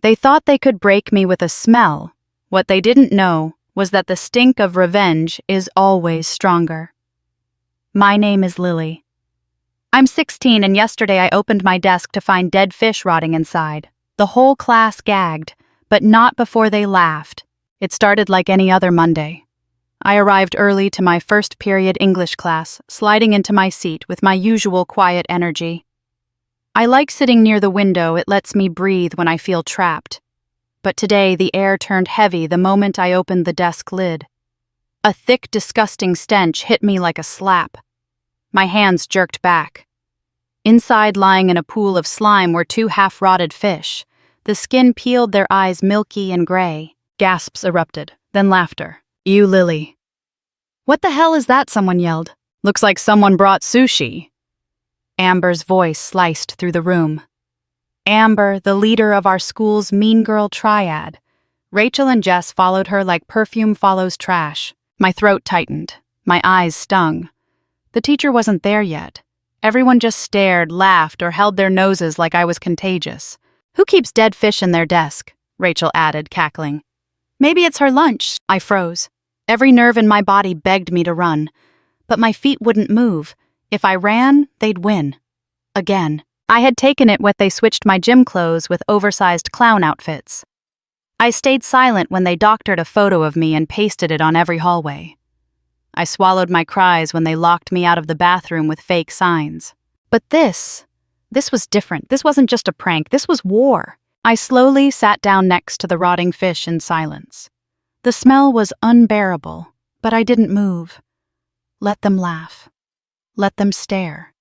They thought they could break me with a smell. What they didn't know was that the stink of revenge is always stronger. My name is Lily. I'm 16, and yesterday I opened my desk to find dead fish rotting inside. The whole class gagged, but not before they laughed. It started like any other Monday. I arrived early to my first period English class, sliding into my seat with my usual quiet energy. I like sitting near the window. It lets me breathe when I feel trapped. But today the air turned heavy the moment I opened the desk lid. A thick, disgusting stench hit me like a slap. My hands jerked back. Inside, lying in a pool of slime, were two half-rotted fish. The skin peeled, their eyes milky and gray. Gasps erupted, then laughter. "You, Lily." "What the hell is that?" someone yelled. "Looks like someone brought sushi." Amber's voice sliced through the room. Amber, the leader of our school's mean girl triad. Rachel and Jess followed her like perfume follows trash. My throat tightened. My eyes stung. The teacher wasn't there yet. Everyone just stared, laughed, or held their noses like I was contagious. "Who keeps dead fish in their desk?" Rachel added, cackling. "Maybe it's her lunch." I froze. Every nerve in my body begged me to run. But my feet wouldn't move. If I ran, they'd win. Again. I had taken it when they switched my gym clothes with oversized clown outfits. I stayed silent when they doctored a photo of me and pasted it on every hallway. I swallowed my cries when they locked me out of the bathroom with fake signs. But this was different. This wasn't just a prank. This was war. I slowly sat down next to the rotting fish in silence. The smell was unbearable, but I didn't move. Let them laugh. Let them stare.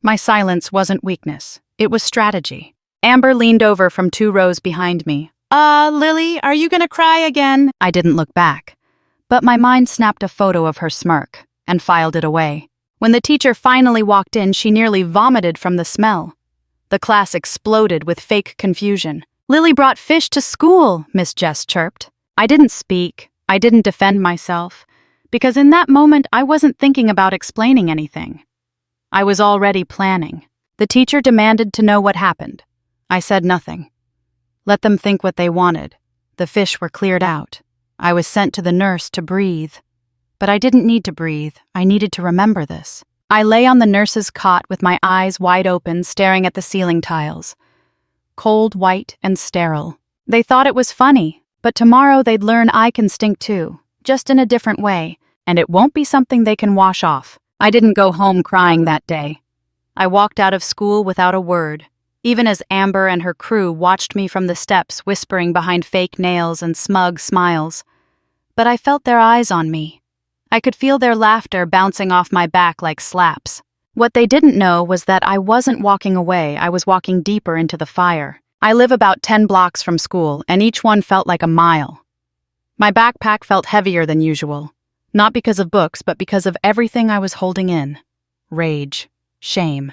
My silence wasn't weakness. It was strategy. Amber leaned over from 2 rows behind me. Lily, are you gonna cry again?" I didn't look back. But my mind snapped a photo of her smirk and filed it away. When the teacher finally walked in, she nearly vomited from the smell. The class exploded with fake confusion. "Lily brought fish to school," Miss Jess chirped. I didn't speak. I didn't defend myself. Because in that moment, I wasn't thinking about explaining anything. I was already planning. The teacher demanded to know what happened. I said nothing. Let them think what they wanted. The fish were cleared out. I was sent to the nurse to breathe. But I didn't need to breathe. I needed to remember this. I lay on the nurse's cot with my eyes wide open, staring at the ceiling tiles. Cold, white, and sterile. They thought it was funny, but tomorrow they'd learn I can stink too, just in a different way, and it won't be something they can wash off. I didn't go home crying that day. I walked out of school without a word, even as Amber and her crew watched me from the steps, whispering behind fake nails and smug smiles. But I felt their eyes on me. I could feel their laughter bouncing off my back like slaps. What they didn't know was that I wasn't walking away. I was walking deeper into the fire. I live about 10 blocks from school, and each one felt like a mile. My backpack felt heavier than usual, not because of books, but because of everything I was holding in. Rage, shame,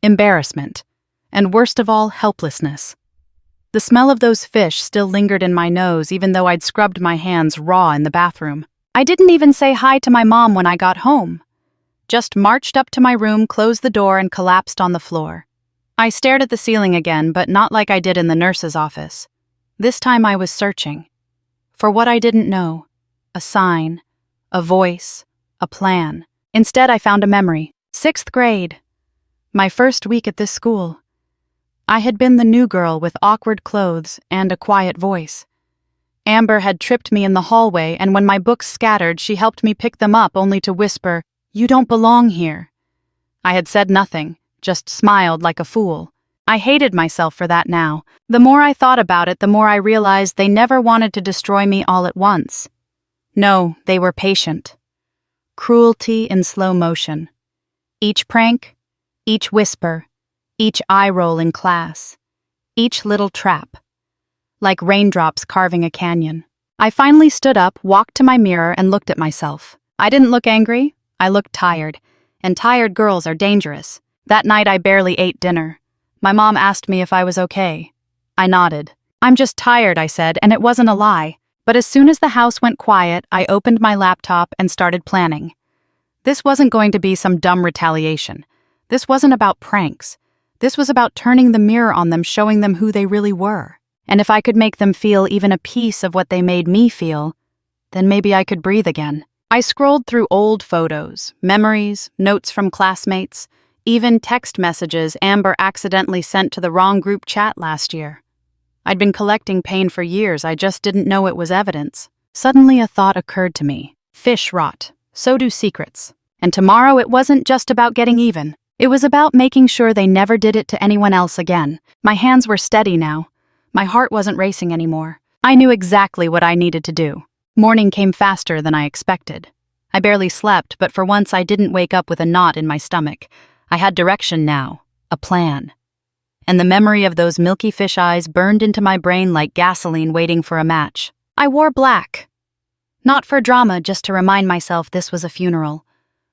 embarrassment, and worst of all, helplessness. The smell of those fish still lingered in my nose, even though I'd scrubbed my hands raw in the bathroom. I didn't even say hi to my mom when I got home. Just marched up to my room, closed the door, and collapsed on the floor. I stared at the ceiling again, but not like I did in the nurse's office. This time I was searching. For what I didn't know. A sign. A voice. A plan. Instead, I found a memory. 6th grade. My first week at this school. I had been the new girl with awkward clothes and a quiet voice. Amber had tripped me in the hallway, and when my books scattered, she helped me pick them up only to whisper, "You don't belong here." I had said nothing, just smiled like a fool. I hated myself for that now. The more I thought about it, the more I realized they never wanted to destroy me all at once. No, they were patient. Cruelty in slow motion. Each prank, each whisper, each eye roll in class, each little trap. Like raindrops carving a canyon. I finally stood up, walked to my mirror, and looked at myself. I didn't look angry. I looked tired. And tired girls are dangerous. That night I barely ate dinner. My mom asked me if I was okay. I nodded. "I'm just tired," I said, and it wasn't a lie. But as soon as the house went quiet, I opened my laptop and started planning. This wasn't going to be some dumb retaliation. This wasn't about pranks. This was about turning the mirror on them, showing them who they really were. And if I could make them feel even a piece of what they made me feel, then maybe I could breathe again. I scrolled through old photos, memories, notes from classmates, even text messages Amber accidentally sent to the wrong group chat last year. I'd been collecting pain for years, I just didn't know it was evidence. Suddenly a thought occurred to me. Fish rot, so do secrets. And tomorrow it wasn't just about getting even. It was about making sure they never did it to anyone else again. My hands were steady now. My heart wasn't racing anymore. I knew exactly what I needed to do. Morning came faster than I expected. I barely slept, but for once I didn't wake up with a knot in my stomach. I had direction now, a plan. And the memory of those milky fish eyes burned into my brain like gasoline waiting for a match. I wore black. Not for drama, just to remind myself this was a funeral.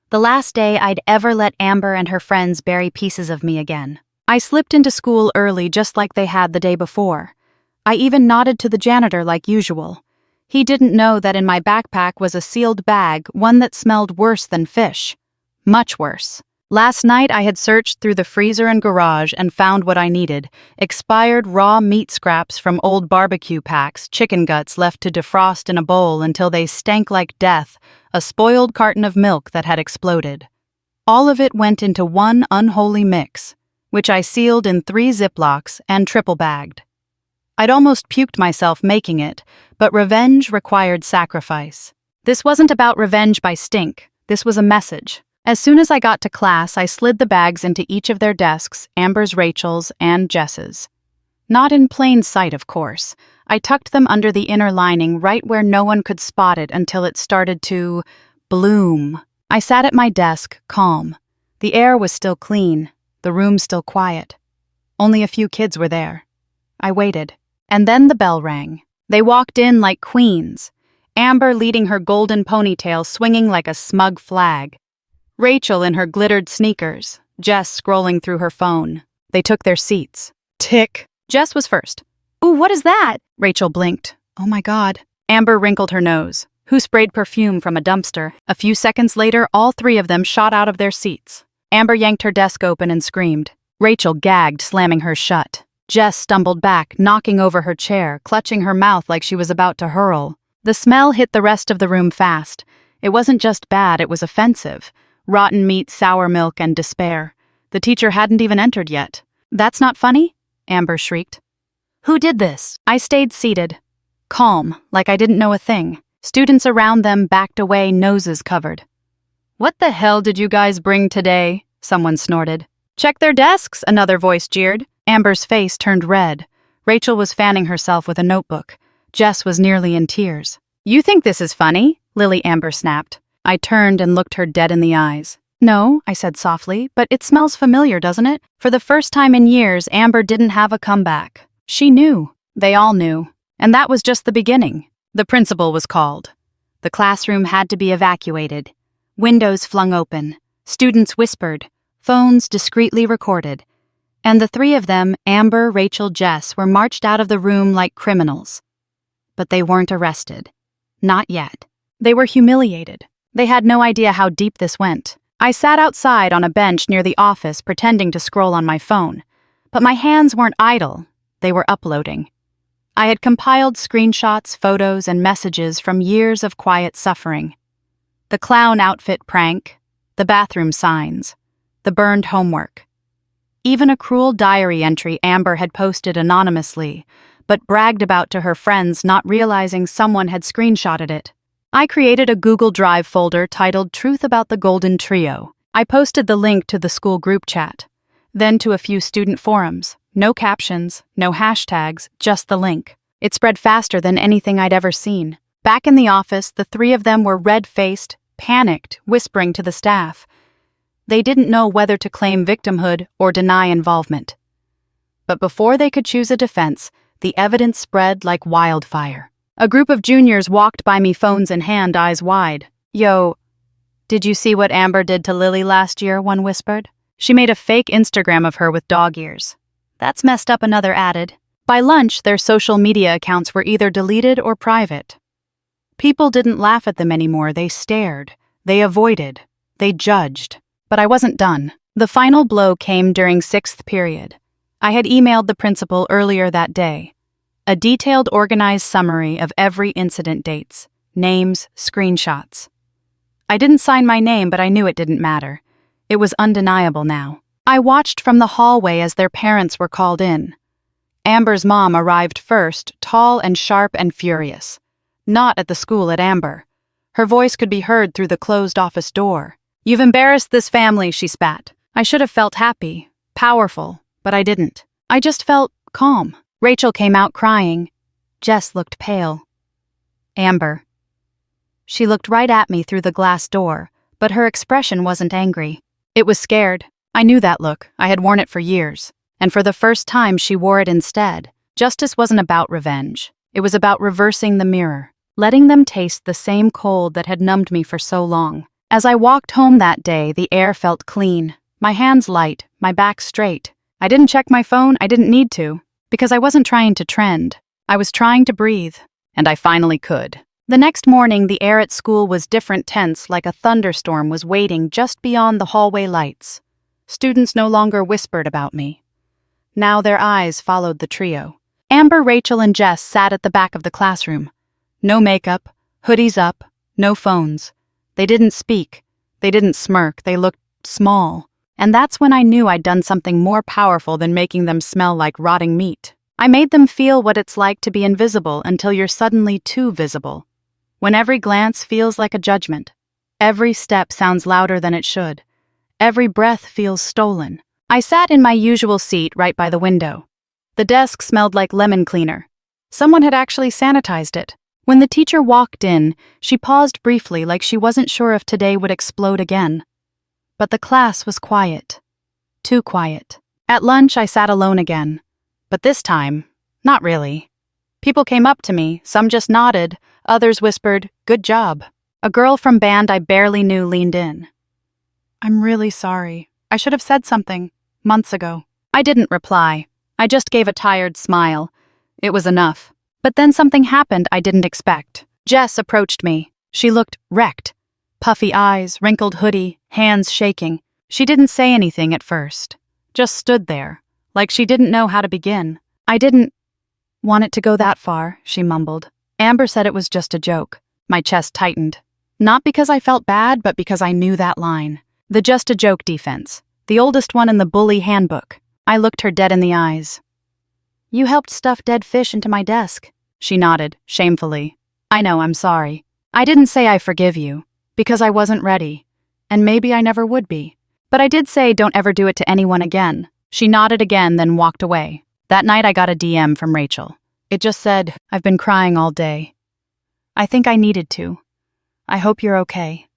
The last day I'd ever let Amber and her friends bury pieces of me again. I slipped into school early just like they had the day before. I even nodded to the janitor like usual. He didn't know that in my backpack was a sealed bag, one that smelled worse than fish. Much worse. Last night I had searched through the freezer and garage and found what I needed: expired raw meat scraps from old barbecue packs, chicken guts left to defrost in a bowl until they stank like death, a spoiled carton of milk that had exploded. All of it went into one unholy mix, which I sealed in 3 Ziplocs and triple-bagged. I'd almost puked myself making it, but revenge required sacrifice. This wasn't about revenge by stink. This was a message. As soon as I got to class, I slid the bags into each of their desks, Amber's, Rachel's, and Jess's. Not in plain sight, of course. I tucked them under the inner lining right where no one could spot it until it started to bloom. I sat at my desk, calm. The air was still clean, the room still quiet. Only a few kids were there. I waited. And then the bell rang. They walked in like queens, Amber leading her golden ponytail swinging like a smug flag. Rachel in her glittered sneakers, Jess scrolling through her phone. They took their seats. Tick. Jess was first. "Ooh, what is that?" Rachel blinked. "Oh my God." Amber wrinkled her nose. Who sprayed perfume from a dumpster? A few seconds later, all 3 of them shot out of their seats. Amber yanked her desk open and screamed. Rachel gagged, slamming hers shut. Jess stumbled back, knocking over her chair, clutching her mouth like she was about to hurl. The smell hit the rest of the room fast. It wasn't just bad, it was offensive. Rotten meat, sour milk, and despair. The teacher hadn't even entered yet. "That's not funny?" Amber shrieked. "Who did this?" I stayed seated, calm, like I didn't know a thing. Students around them backed away, noses covered. "What the hell did you guys bring today?" someone snorted. "Check their desks," another voice jeered. Amber's face turned red. Rachel was fanning herself with a notebook. Jess was nearly in tears. "You think this is funny?" Lily Amber snapped. I turned and looked her dead in the eyes. "No," I said softly, "but it smells familiar, doesn't it?" For the first time in years, Amber didn't have a comeback. She knew. They all knew. And that was just the beginning. The principal was called. The classroom had to be evacuated. Windows flung open. Students whispered. Phones discreetly recorded. And the 3 of them, Amber, Rachel, Jess, were marched out of the room like criminals. But they weren't arrested. Not yet. They were humiliated. They had no idea how deep this went. I sat outside on a bench near the office pretending to scroll on my phone. But my hands weren't idle. They were uploading. I had compiled screenshots, photos, and messages from years of quiet suffering. The clown outfit prank, the bathroom signs, the burned homework. Even a cruel diary entry Amber had posted anonymously, but bragged about to her friends, not realizing someone had screenshotted it. I created a Google Drive folder titled Truth About the Golden Trio. I posted the link to the school group chat, then to a few student forums. No captions, no hashtags, just the link. It spread faster than anything I'd ever seen. Back in the office, the 3 of them were red-faced, panicked, whispering to the staff. They didn't know whether to claim victimhood or deny involvement. But before they could choose a defense, the evidence spread like wildfire. A group of juniors walked by me, phones in hand, eyes wide. "Yo, did you see what Amber did to Lily last year?" one whispered. She made a fake Instagram of her with dog ears. "That's messed up," another added. By lunch, their social media accounts were either deleted or private. People didn't laugh at them anymore. They stared. They avoided. They judged. But I wasn't done. The final blow came during 6th period. I had emailed the principal earlier that day. A detailed, organized summary of every incident dates, names, screenshots. I didn't sign my name, but I knew it didn't matter. It was undeniable now. I watched from the hallway as their parents were called in. Amber's mom arrived first, tall and sharp and furious. Not at the school at Amber. Her voice could be heard through the closed office door. "You've embarrassed this family," she spat. I should have felt happy, powerful, but I didn't. I just felt calm. Rachel came out crying. Jess looked pale. Amber. She looked right at me through the glass door, but her expression wasn't angry. It was scared. I knew that look. I had worn it for years. And for the first time, she wore it instead. Justice wasn't about revenge. It was about reversing the mirror, letting them taste the same cold that had numbed me for so long. As I walked home that day, the air felt clean, my hands light, my back straight. I didn't check my phone, I didn't need to, because I wasn't trying to trend. I was trying to breathe, and I finally could. The next morning, the air at school was different, tense, like a thunderstorm was waiting just beyond the hallway lights. Students no longer whispered about me. Now their eyes followed the trio. Amber, Rachel, and Jess sat at the back of the classroom. No makeup, hoodies up, no phones. They didn't speak. They didn't smirk. They looked small. And that's when I knew I'd done something more powerful than making them smell like rotting meat. I made them feel what it's like to be invisible until you're suddenly too visible. When every glance feels like a judgment. Every step sounds louder than it should. Every breath feels stolen. I sat in my usual seat right by the window. The desk smelled like lemon cleaner. Someone had actually sanitized it. When the teacher walked in, she paused briefly like she wasn't sure if today would explode again. But the class was quiet. Too quiet. At lunch, I sat alone again. But this time, not really. People came up to me, some just nodded, others whispered, "Good job." A girl from band I barely knew leaned in. "I'm really sorry. I should have said something. Months ago." I didn't reply. I just gave a tired smile. It was enough. But then something happened I didn't expect. Jess approached me. She looked wrecked. Puffy eyes, wrinkled hoodie, hands shaking. She didn't say anything at first. Just stood there, like she didn't know how to begin. "I didn't want it to go that far," she mumbled. Amber said it was just a joke. My chest tightened. Not because I felt bad, but because I knew that line. The just a joke defense. The oldest one in the bully handbook. I looked her dead in the eyes. "You helped stuff dead fish into my desk." She nodded, shamefully. "I know, I'm sorry. I didn't say I forgive you, because I wasn't ready. And maybe I never would be. But I did say don't ever do it to anyone again." She nodded again, then walked away. That night I got a DM from Rachel. It just said, "I've been crying all day. I think I needed to. I hope you're okay.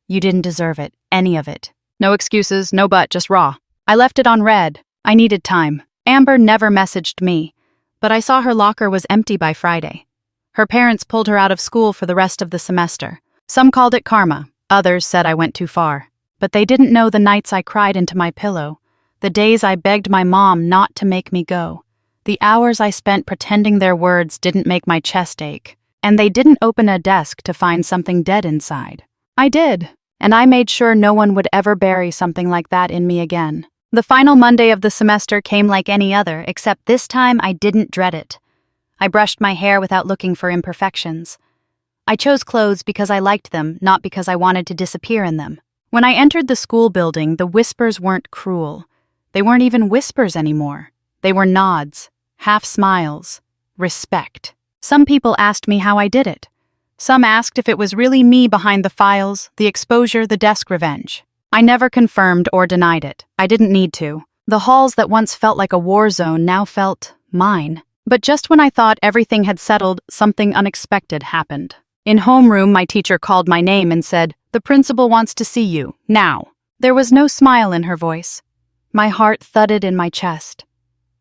You didn't deserve it, any of it." No excuses, no but, just raw. I left it on read. I needed time. Amber never messaged me, but I saw her locker was empty by Friday. Her parents pulled her out of school for the rest of the semester. Some called it karma, others said I went too far. But they didn't know the nights I cried into my pillow, the days I begged my mom not to make me go, the hours I spent pretending their words didn't make my chest ache, and they didn't open a desk to find something dead inside. I did. And I made sure no one would ever bury something like that in me again. The final Monday of the semester came like any other, except this time I didn't dread it. I brushed my hair without looking for imperfections. I chose clothes because I liked them, not because I wanted to disappear in them. When I entered the school building, the whispers weren't cruel. They weren't even whispers anymore. They were nods, half smiles, respect. Some people asked me how I did it. Some asked if it was really me behind the files, the exposure, the desk revenge. I never confirmed or denied it. I didn't need to. The halls that once felt like a war zone now felt mine. But just when I thought everything had settled, something unexpected happened. In homeroom, my teacher called my name and said, "The principal wants to see you, now." There was no smile in her voice. My heart thudded in my chest.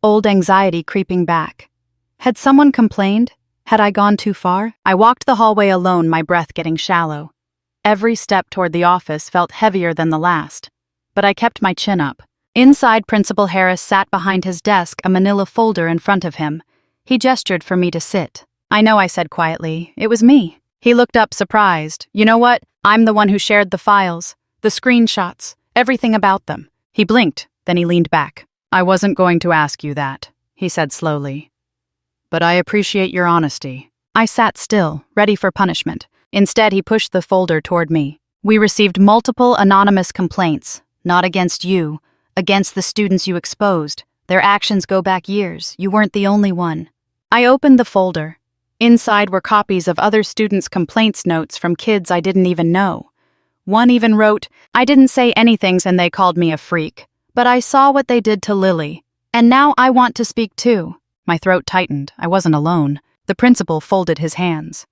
Old anxiety creeping back. Had someone complained? Had I gone too far? I walked the hallway alone, my breath getting shallow. Every step toward the office felt heavier than the last, but I kept my chin up. Inside, Principal Harris sat behind his desk, a manila folder in front of him. He gestured for me to sit. "I know," I said quietly. "It was me." He looked up, surprised. "You know what? I'm the one who shared the files, the screenshots, everything about them." He blinked, then he leaned back. "I wasn't going to ask you that," he said slowly. but I appreciate your honesty. I sat still, ready for punishment. Instead, he pushed the folder toward me. We received multiple anonymous complaints, not against you, against the students you exposed. Their actions go back years. You weren't the only one. I opened the folder. Inside were copies of other students' complaints notes from kids I didn't even know. One even wrote, "I didn't say anything and they called me a freak, but I saw what they did to Lily, and now I want to speak too." My throat tightened. I wasn't alone. The principal folded his hands.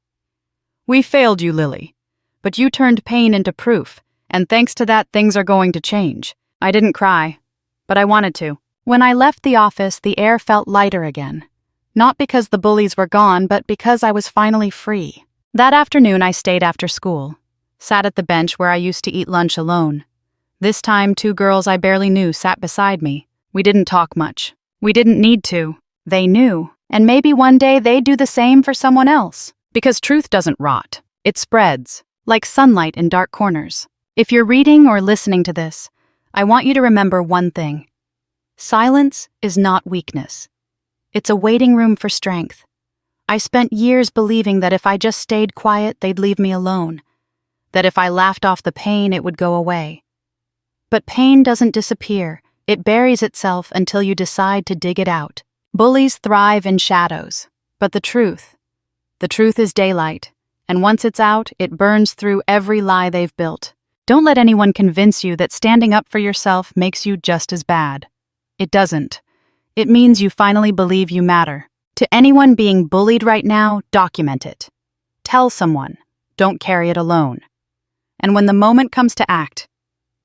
"We failed you, Lily, but you turned pain into proof, and thanks to that things are going to change." I didn't cry, but I wanted to. When I left the office, the air felt lighter again. Not because the bullies were gone, but because I was finally free. That afternoon, I stayed after school, sat at the bench where I used to eat lunch alone. This time, 2 girls I barely knew sat beside me. We didn't talk much. We didn't need to. They knew, and maybe one day they'd do the same for someone else. Because truth doesn't rot. It spreads, like sunlight in dark corners. If you're reading or listening to this, I want you to remember one thing. Silence is not weakness. It's a waiting room for strength. I spent years believing that if I just stayed quiet, they'd leave me alone. That if I laughed off the pain, it would go away. But pain doesn't disappear. It buries itself until you decide to dig it out. Bullies thrive in shadows, but the truth is daylight, and once it's out, it burns through every lie they've built. Don't let anyone convince you that standing up for yourself makes you just as bad. It doesn't. It means you finally believe you matter. To anyone being bullied right now, document it. Tell someone. Don't carry it alone. And when the moment comes to act,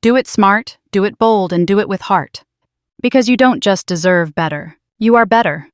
do it smart, do it bold, and do it with heart. Because you don't just deserve better. You are better.